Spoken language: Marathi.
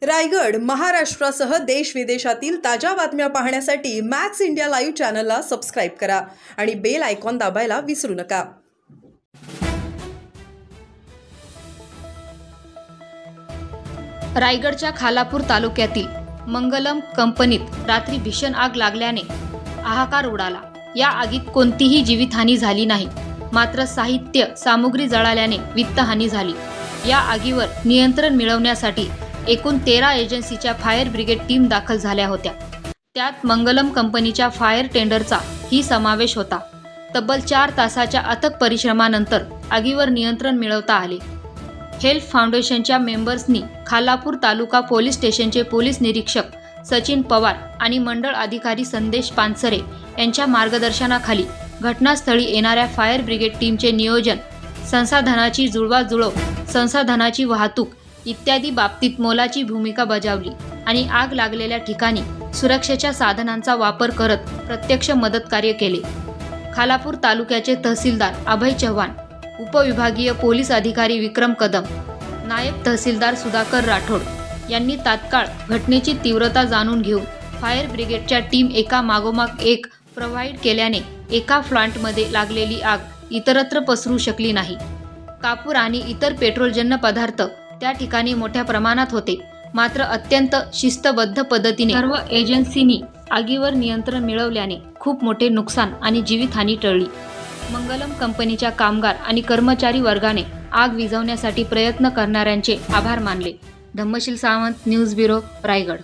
रायगड महाराष्ट्रासह देश विदेशातील ताज्या बातम्या पाहण्यासाठी मॅक्स इंडिया लाईव्ह चॅनलला सबस्क्राइब करा आणि बेल आयकॉन दाबायला विसरू नका। रायगडच्या खालापूर तालुक्यातील मंगलम कंपनीत रात्री भीषण आग लागल्याने हाहाकार उडाला। या आगीत कोणतीही जीवितहानी झाली नाही, मात्र साहित्य सामुग्री जळाल्याने वित्तहानी झाली। या आगीवर नियंत्रण मिळवण्यासाठी एकूण 13 एजन्सीच्या फायर ब्रिगेड टीम दाखल झाल्या होत्या। त्यात मंगलम कंपनीच्या फायर टेंडरचा ही समावेश होता। तब्बल 4 तासाच्या अथक परिश्रमानंतर आगीवर नियंत्रण मिळवता आले। हेल्प फाउंडेशनच्या मेंबर्सनी खालापूर तालुका पोलीस स्टेशनचे पोलीस निरीक्षक सचिन पवार आणि मंडळ अधिकारी संदेश पानसरे यांच्या मार्गदर्शनाखाली घटनास्थळी येणाऱ्या फायर ब्रिगेड टीमचे नियोजन, संसाधनाची जुळवाजुळव, संसाधनाची वाहतूक इत्यादी बाबतीत मोलाची भूमिका बजावली आणि आग लागलेल्या ठिकाणी सुरक्षेच्या साधनांचा वापर करत प्रत्यक्ष मदतकार्य केले। खालापूर तालुक्याचे तहसीलदार अभय चव्हाण, उपविभागीय पोलीस अधिकारी विक्रम कदम, नायब तहसीलदार सुधाकर राठोड यांनी तात्काळ घटनेची तीव्रता जाणून घेऊन फायर ब्रिगेडच्या टीम एका मागोमाग एक प्रोव्हाइड केल्याने एका प्लांटमध्ये लागलेली आग इतरत्र पसरू शकली नाही। कापूर आणि इतर पेट्रोलजन्य पदार्थ त्या ठिकाणी मोठ्या प्रमाणात होते, मात्र अत्यंत शिस्तबद्ध पद्धतीने सर्व एजन्सींनी आगीवर नियंत्रण मिळवल्याने खूप मोठे नुकसान आणि जीवितहानी टळली। मंगलम कंपनीच्या कामगार आणि कर्मचारी वर्गाने आग विझवण्यासाठी प्रयत्न करणाऱ्यांचे आभार मानले। Dhammasheel Sawant, news bureau, Raigad.